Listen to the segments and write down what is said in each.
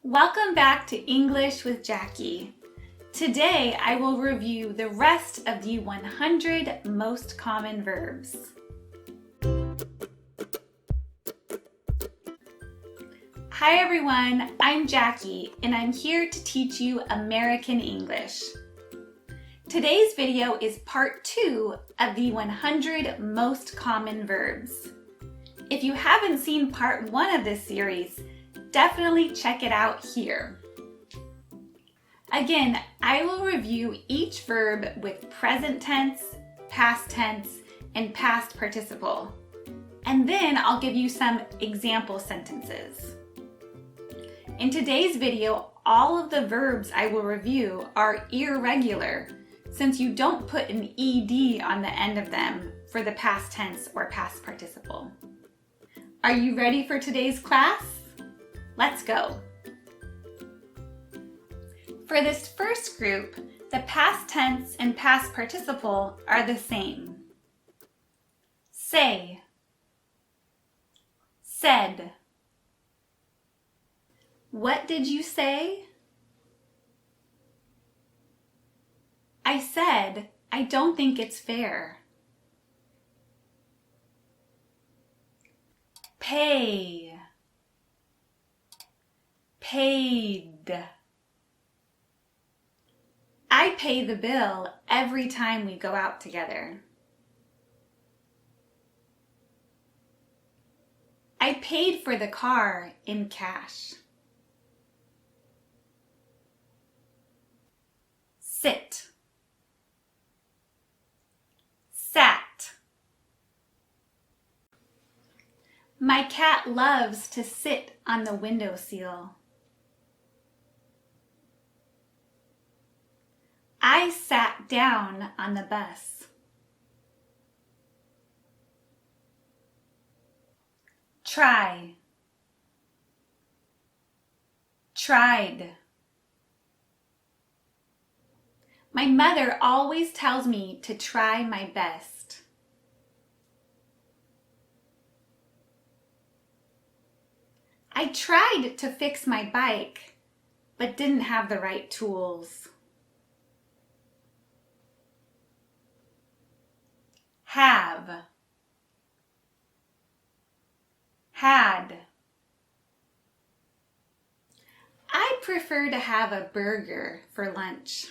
Welcome back to English with Jackie. Today I will review the rest of the 100 most common verbs. Hi everyone, I'm Jackie and I'm here to teach you American English. Today's video is part 2 of the 100 most common verbs. If you haven't seen part 1 of this series, definitely check it out here. Again, I will review each verb with present tense, past tense, and past participle. And then I'll give you some example sentences. In today's video, all of the verbs I will review are irregular, since you don't put an ed on the end of them for the past tense or past participle. Are you ready for today's class? Let's go. For this first group, the past tense and past participle are the same. Say, said. What did you say? I said, I don't think it's fair. Pay. Paid. I pay the bill every time we go out together. I paid for the car in cash. Sit. Sat. My cat loves to sit on the windowsill. I sat down on the bus. Try. Tried. My mother always tells me to try my best. I tried to fix my bike, but didn't have the right tools. Have. Had. I prefer to have a burger for lunch.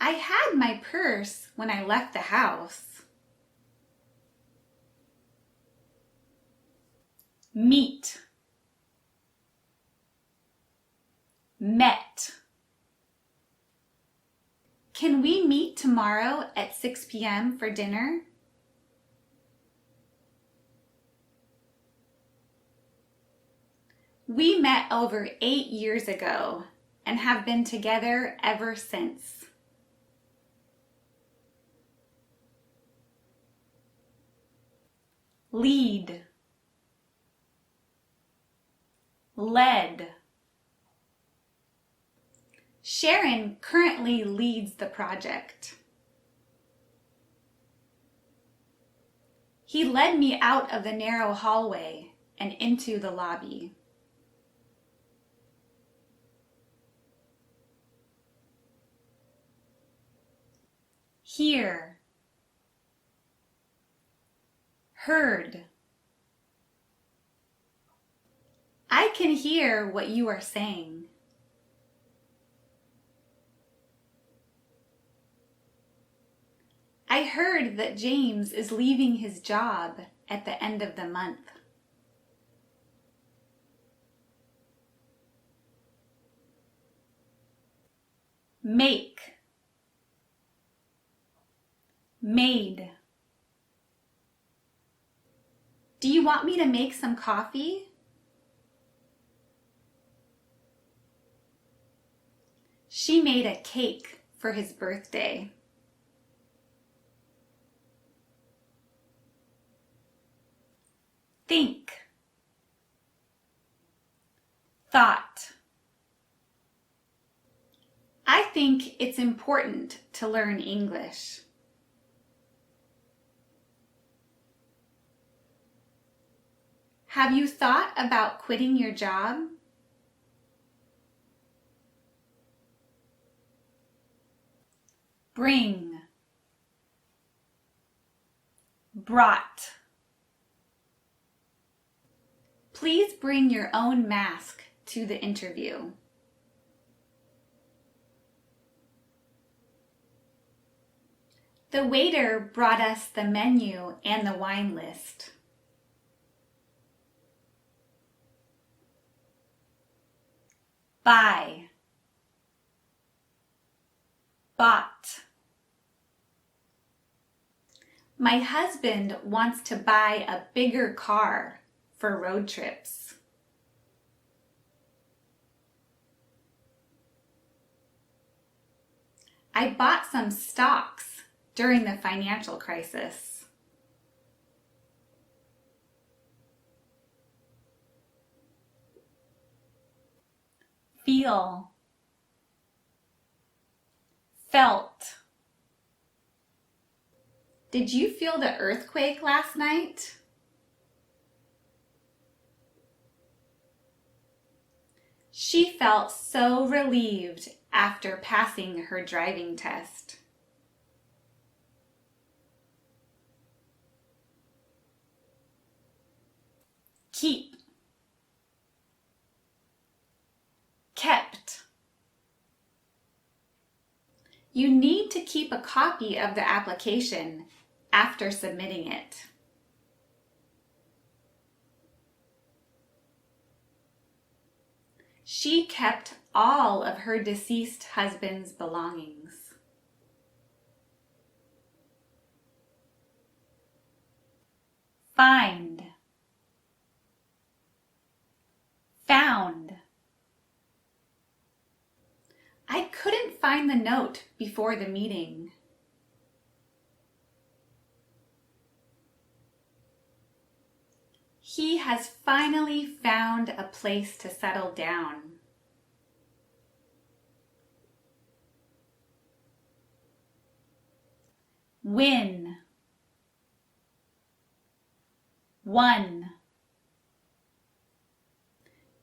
I had my purse when I left the house. Meet. Met. Can we meet tomorrow at 6 p.m. for dinner? We met over 8 years ago and have been together ever since. Lead. Led. Sharon currently leads the project. He led me out of the narrow hallway and into the lobby. Hear. Heard. I can hear what you are saying. I heard that James is leaving his job at the end of the month. Make. Made. Do you want me to make some coffee? She made a cake for his birthday. Think. Thought. I think it's important to learn English. Have you thought about quitting your job? Bring, brought. Please bring your own mask to the interview. The waiter brought us the menu and the wine list. Buy, bought. My husband wants to buy a bigger car for road trips. I bought some stocks during the financial crisis. Feel, felt. Did you feel the earthquake last night? She felt so relieved after passing her driving test. Keep, kept. You need to keep a copy of the application after submitting it. She kept all of her deceased husband's belongings. Find, found. I couldn't find the note before the meeting. He has finally found a place to settle down. Win, won.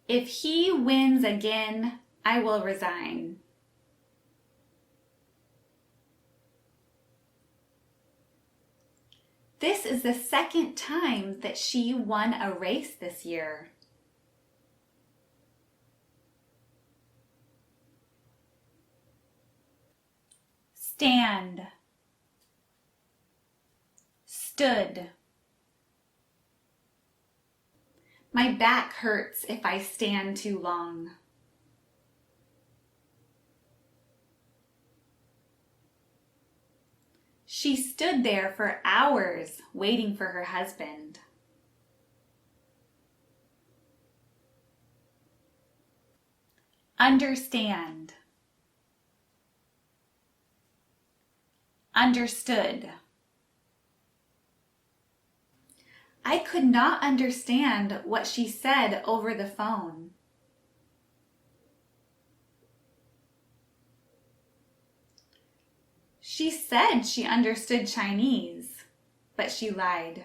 If he wins again, I will resign. This is the second time that she won a race this year. Stand, stood. My back hurts if I stand too long. She stood there for hours waiting for her husband. Understand, understood. I could not understand what she said over the phone. She said she understood Chinese, but she lied.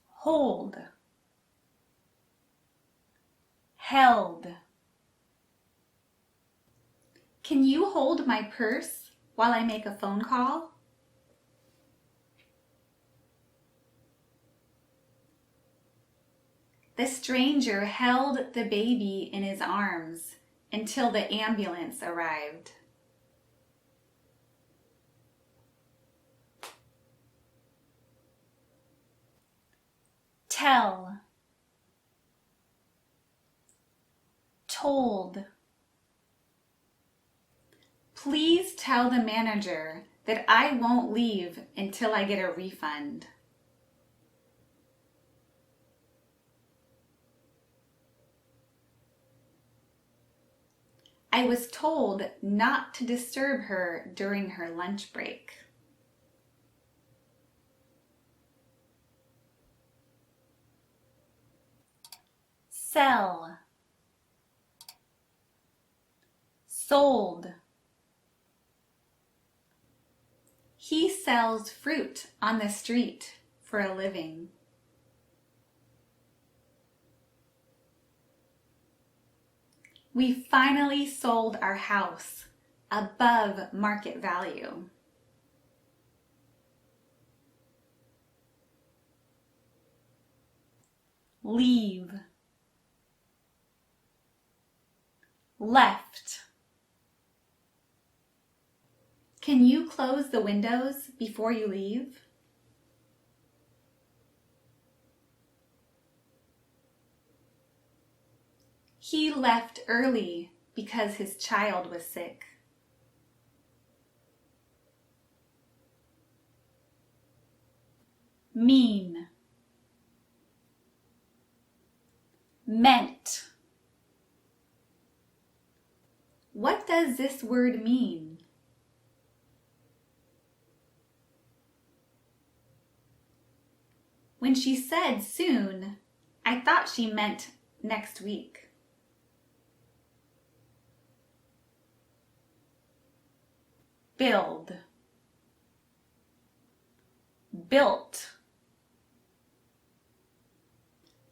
Hold, held. Can you hold my purse while I make a phone call? The stranger held the baby in his arms until the ambulance arrived. Tell, told. Please tell the manager that I won't leave until I get a refund. I was told not to disturb her during her lunch break. Sell, sold. He sells fruit on the street for a living. We finally sold our house above market value. Leave. Left. Can you close the windows before you leave? He left early because his child was sick. Mean. Meant. What does this word mean? When she said soon, I thought she meant next week. Build. Built.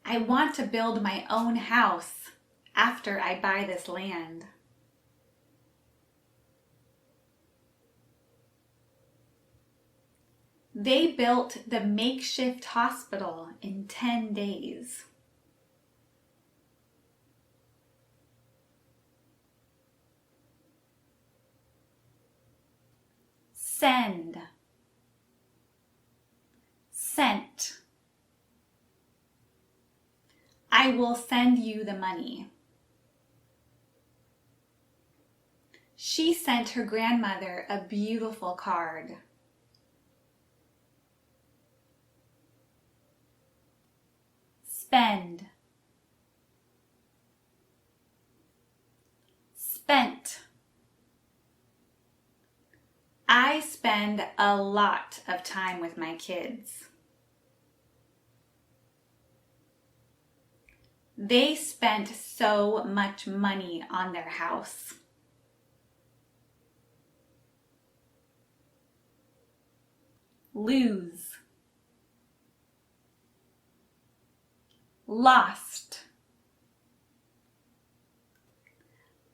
I want to build my own house after I buy this land. They built the makeshift hospital in 10 days. Send. Sent. I will send you the money. She sent her grandmother a beautiful card. Spend. Spent. I spend a lot of time with my kids. They spent so much money on their house. Lose. Lost.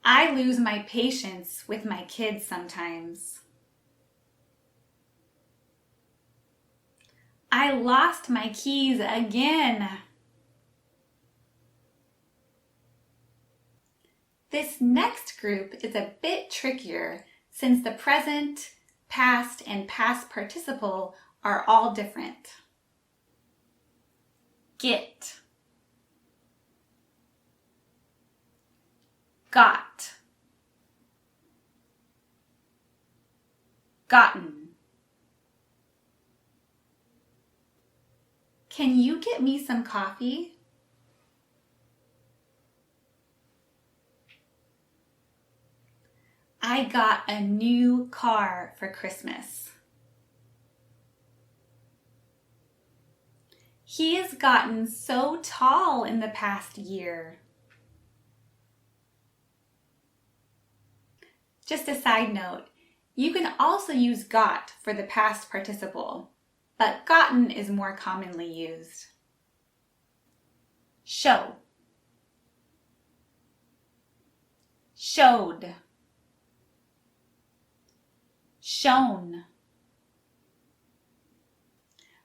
I lose my patience with my kids sometimes. I lost my keys again. This next group is a bit trickier since the present, past, and past participle are all different. Get. Got. Gotten. Can you get me some coffee? I got a new car for Christmas. He has gotten so tall in the past year. Just a side note, you can also use got for the past participle, but gotten is more commonly used. Show. Showed. Shown.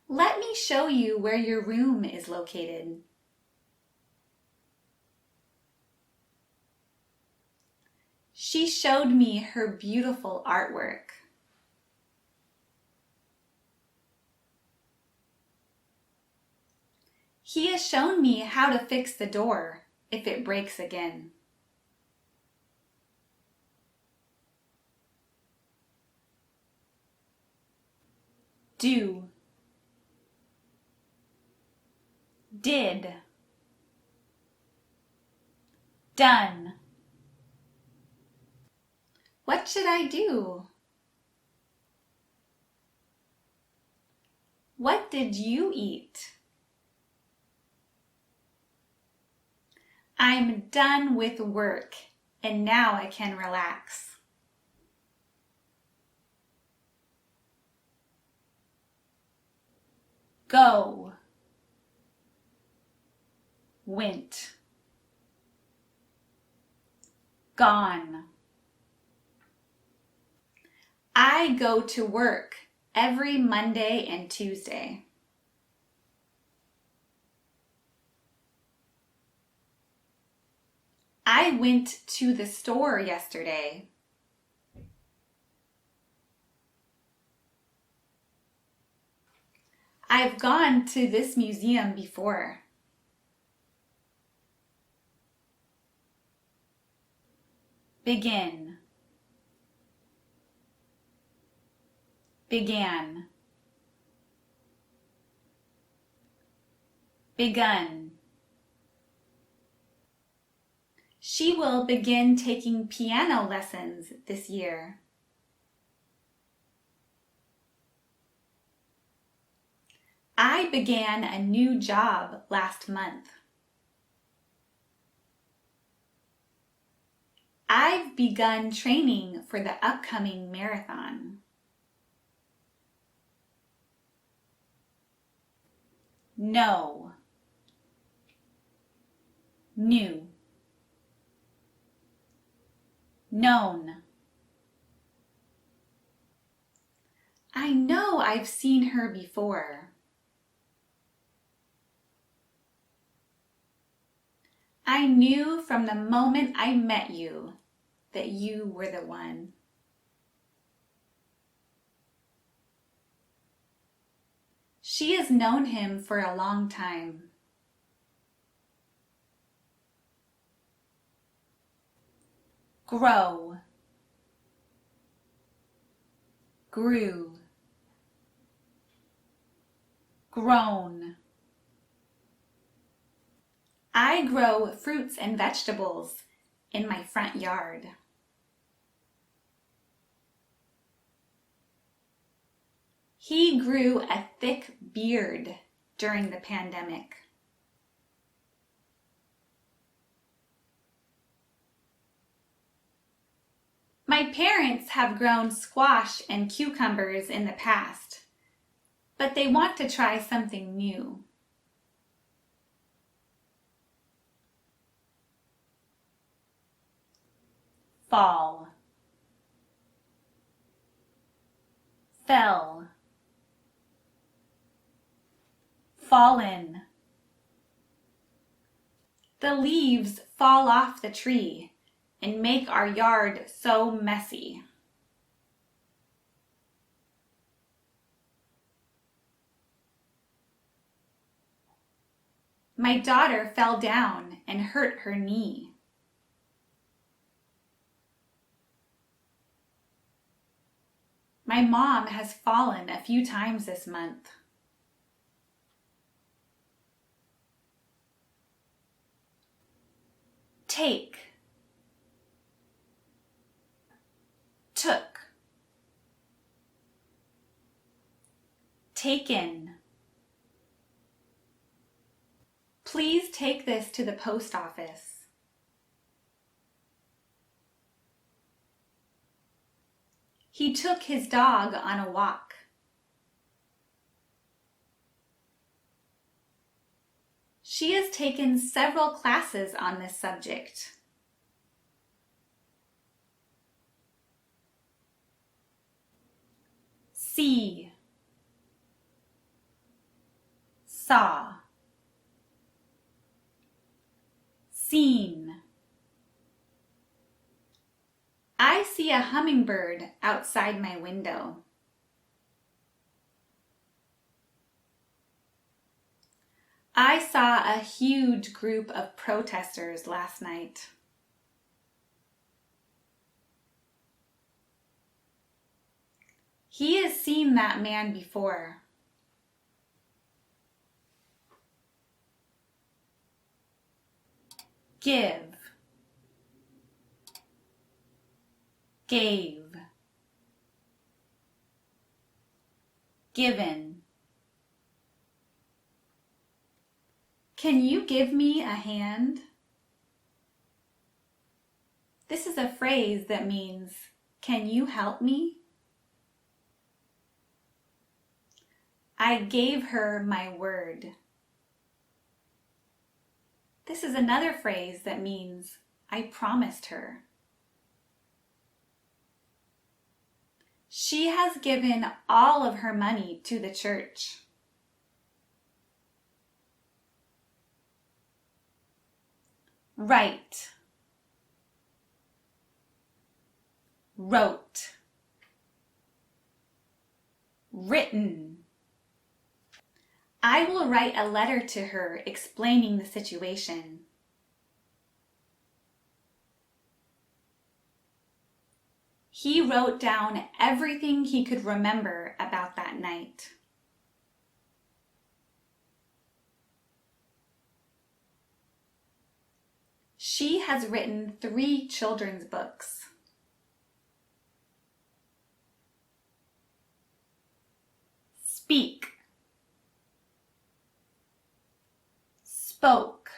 Let me show you where your room is located. She showed me her beautiful artwork. He has shown me how to fix the door if it breaks again. Do. Did. Done. What should I do? What did you eat? I'm done with work and now I can relax. Go, went, gone. I go to work every Monday and Tuesday. I went to the store yesterday. I've gone to this museum before. Begin, began, begun. She will begin taking piano lessons this year. I began a new job last month. I've begun training for the upcoming marathon. Know, knew, known. I know I've seen her before. I knew from the moment I met you that you were the one. She has known him for a long time. Grow, grew, grown. I grow fruits and vegetables in my front yard. He grew a thick beard during the pandemic. My parents have grown squash and cucumbers in the past, but they want to try something new. Fall, fell, fallen. The leaves fall off the tree and make our yard so messy. My daughter fell down and hurt her knee. My mom has fallen a few times this month. Take, took, taken. Please take this to the post office. He took his dog on a walk. She has taken several classes on this subject. See, saw, seen. I see a hummingbird outside my window. I saw a huge group of protesters last night. He has seen that man before. Give, gave, given. Can you give me a hand? This is a phrase that means, can you help me? I gave her my word. This is another phrase that means I promised her. She has given all of her money to the church. Write. Wrote. Written. I will write a letter to her explaining the situation. He wrote down everything he could remember about that night. She has written 3 children's books. Speak. Spoke.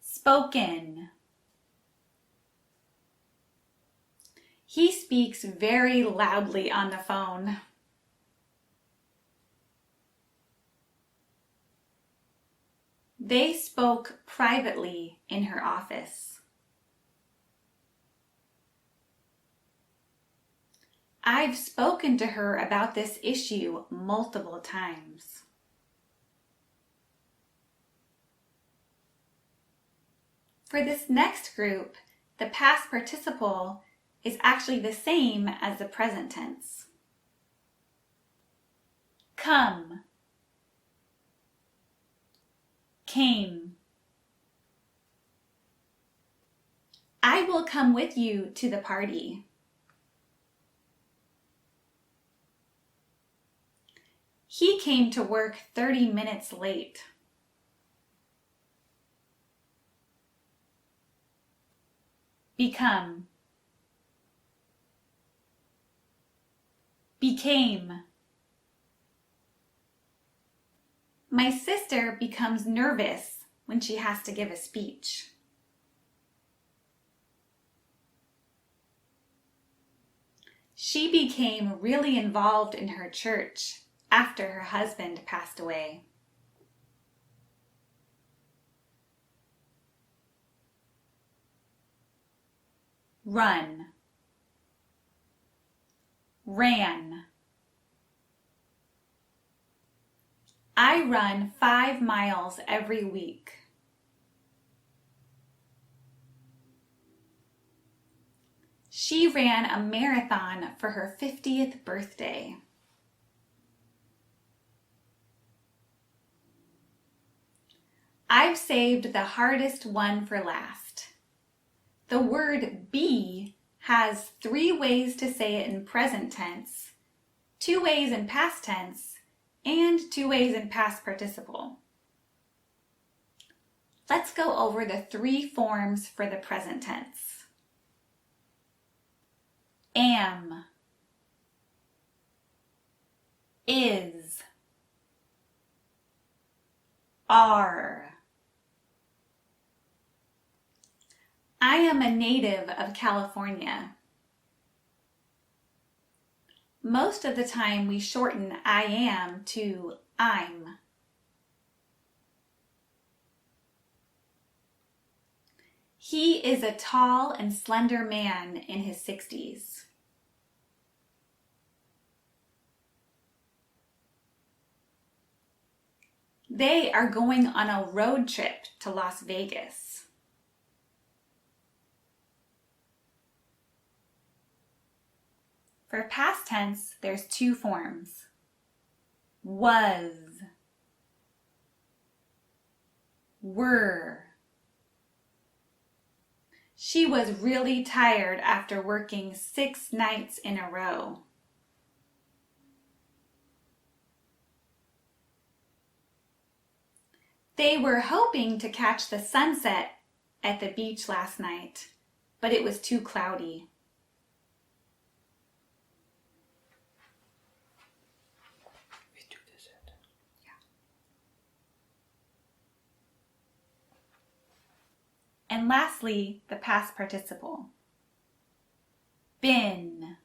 Spoken. He speaks very loudly on the phone. They spoke privately in her office. I've spoken to her about this issue multiple times. For this next group, the past participle is actually the same as the present tense. Come. Came. I will come with you to the party. He came to work 30 minutes late. Become. Became. My sister becomes nervous when she has to give a speech. She became really involved in her church after her husband passed away. Run. Ran. I run 5 miles every week. She ran a marathon for her 50th birthday. I've saved the hardest one for last. The word be has 3 ways to say it in present tense, 2 ways in past tense, and 2 ways in past participle. Let's go over the 3 forms for the present tense. Am, is, are. I am a native of California. Most of the time we shorten I am to I'm. He is a tall and slender man in his 60s. They are going on a road trip to Las Vegas. For past tense, there's 2 forms. Was, were. She was really tired after working 6 nights in a row. They were hoping to catch the sunset at the beach last night, but it was too cloudy. And lastly, the past participle. Been.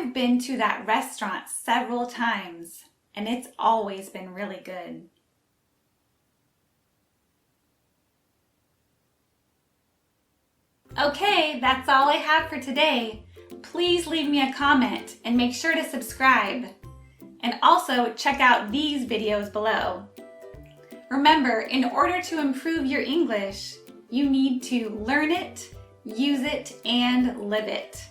I've been to that restaurant several times, and it's always been really good. Okay, that's all I have for today. Please leave me a comment and make sure to subscribe. And also check out these videos below. Remember, in order to improve your English, you need to learn it, use it, and live it.